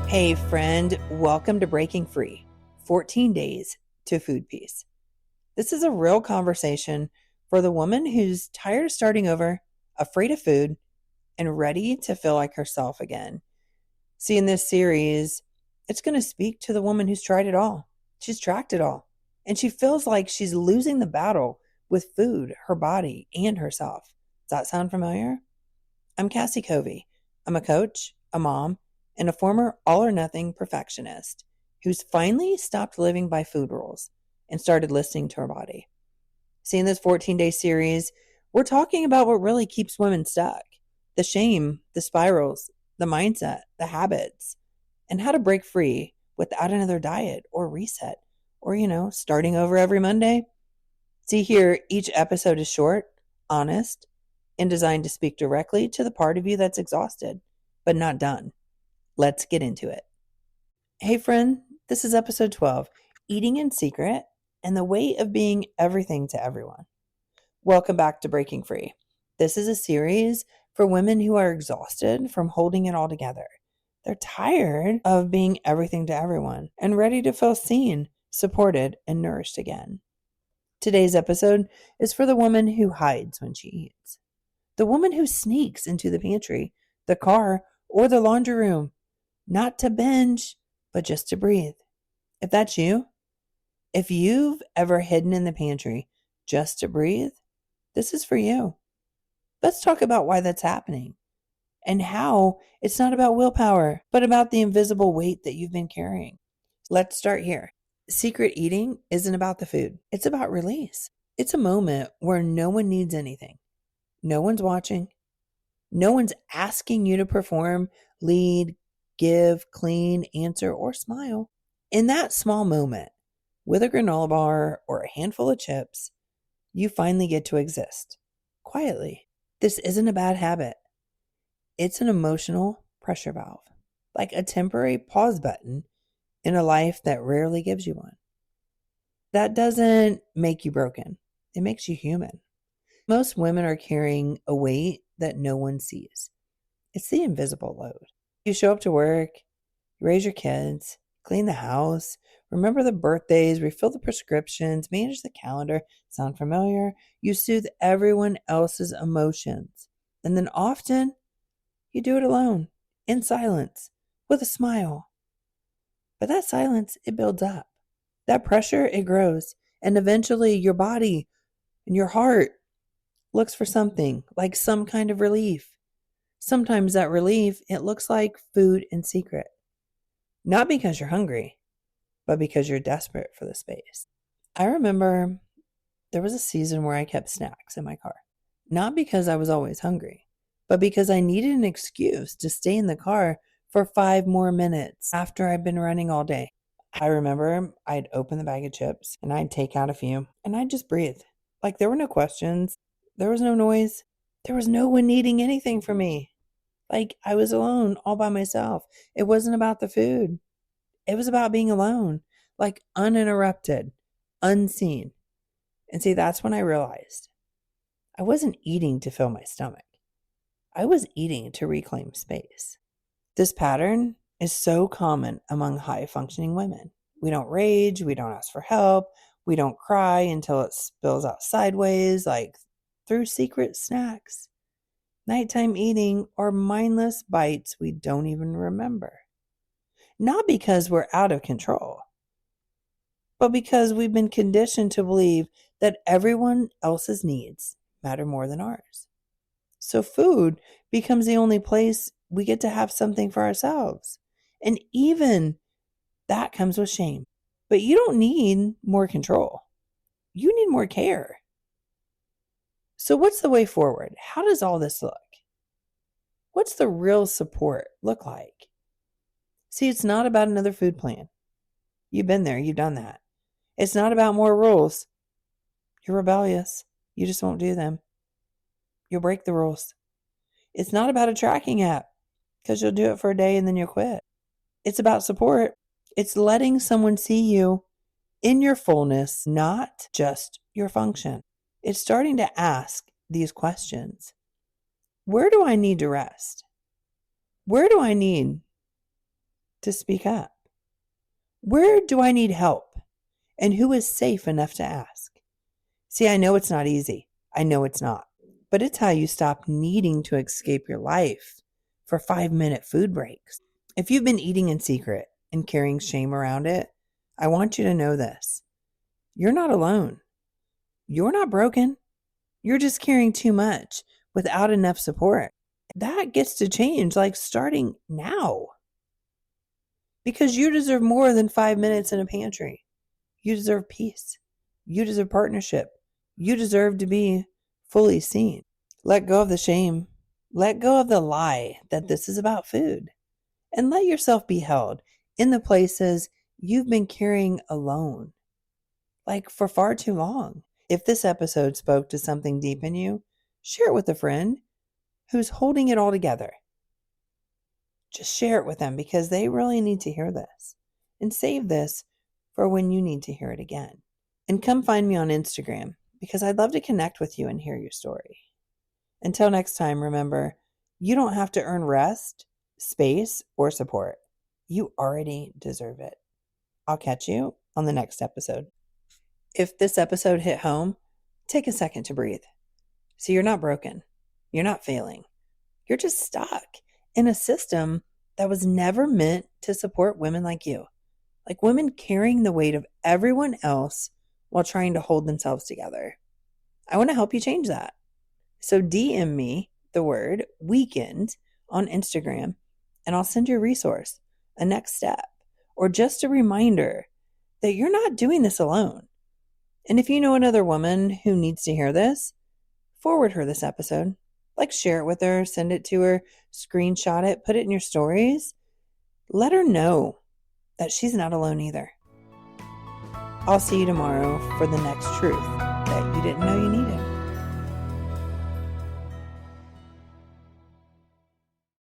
Hey friend, welcome to Breaking Free, 14 Days to Food Peace. This is a real conversation for the woman who's tired of starting over, afraid of food, and ready to feel like herself again. See, in this series, it's going to speak to the woman who's tried it all. She's tracked it all, and she feels like she's losing the battle with food, her body, and herself. Does that sound familiar? I'm Cassie Covey. I'm a coach, a mom, and a former all-or-nothing perfectionist who's finally stopped living by food rules and started listening to her body. See, in this 14-day series, we're talking about what really keeps women stuck. The shame, the spirals, the mindset, the habits, and how to break free without another diet or reset or, starting over every Monday. See here, each episode is short, honest, and designed to speak directly to the part of you that's exhausted, but not done. Let's get into it. Hey friend, this is episode 12, Eating in Secret and the Weight of Being Everything to Everyone. Welcome back to Breaking Free. This is a series for women who are exhausted from holding it all together. They're tired of being everything to everyone and ready to feel seen, supported, and nourished again. Today's episode is for the woman who hides when she eats. The woman who sneaks into the pantry, the car, or the laundry room, not to binge, but just to breathe. If that's you, if you've ever hidden in the pantry just to breathe, this is for you. Let's talk about why that's happening and how it's not about willpower, but about the invisible weight that you've been carrying. Let's start here. Secret eating isn't about the food. It's about release. It's a moment where no one needs anything. No one's watching. No one's asking you to perform, lead, give, clean, answer, or smile. In that small moment, with a granola bar or a handful of chips, you finally get to exist quietly. This isn't a bad habit. It's an emotional pressure valve, like a temporary pause button in a life that rarely gives you one. That doesn't make you broken. It makes you human. Most women are carrying a weight that no one sees. It's the invisible load. You show up to work, you raise your kids, clean the house, remember the birthdays, refill the prescriptions, manage the calendar. Sound familiar? You soothe everyone else's emotions. And then often, you do it alone, in silence, with a smile. But that silence, it builds up. That pressure, it grows. And eventually your body and your heart looks for something, like some kind of relief. Sometimes that relief, it looks like food in secret. Not because you're hungry, but because you're desperate for the space. I remember there was a season where I kept snacks in my car. Not because I was always hungry, but because I needed an excuse to stay in the car for 5 more minutes after I'd been running all day. I remember I'd open the bag of chips and I'd take out a few and I'd just breathe. Like there were no questions. There was no noise. There was no one needing anything from me. Like I was alone all by myself. It wasn't about the food. It was about being alone, like uninterrupted, unseen. And see, that's when I realized I wasn't eating to fill my stomach. I was eating to reclaim space. This pattern is so common among high-functioning women. We don't rage. We don't ask for help. We don't cry until it spills out sideways, like through secret snacks, nighttime eating, or mindless bites we don't even remember. Not because we're out of control, but because we've been conditioned to believe that everyone else's needs matter more than ours. So food becomes the only place we get to have something for ourselves. And even that comes with shame. But you don't need more control. You need more care. So what's the way forward? How does all this look? What's the real support look like? See, it's not about another food plan. You've been there. You've done that. It's not about more rules. You're rebellious. You just won't do them. You'll break the rules. It's not about a tracking app because you'll do it for a day and then you'll quit. It's about support. It's letting someone see you in your fullness, not just your function. It's starting to ask these questions. Where do I need to rest? Where do I need to speak up? Where do I need help? And who is safe enough to ask? See, I know it's not easy. I know it's not. But it's how you stop needing to escape your life for 5-minute food breaks. If you've been eating in secret and carrying shame around it, I want you to know this. You're not alone. You're not broken. You're just carrying too much without enough support. That gets to change, like starting now. Because you deserve more than 5 minutes in a pantry. You deserve peace. You deserve partnership. You deserve to be fully seen. Let go of the shame. Let go of the lie that this is about food. And let yourself be held in the places you've been carrying alone, like for far too long. If this episode spoke to something deep in you, share it with a friend who's holding it all together. Just share it with them because they really need to hear this. And save this for when you need to hear it again. And come find me on Instagram because I'd love to connect with you and hear your story. Until next time, remember, you don't have to earn rest, space, or support. You already deserve it. I'll catch you on the next episode. If this episode hit home, take a second to breathe. So you're not broken. You're not failing. You're just stuck in a system that was never meant to support women like you. Like women carrying the weight of everyone else while trying to hold themselves together. I want to help you change that. So DM me the word weekend on Instagram and I'll send you a resource, a next step, or just a reminder that you're not doing this alone. And if you know another woman who needs to hear this, forward her this episode. Like share it with her, send it to her, screenshot it, put it in your stories. Let her know that she's not alone either. I'll see you tomorrow for the next truth that you didn't know you needed.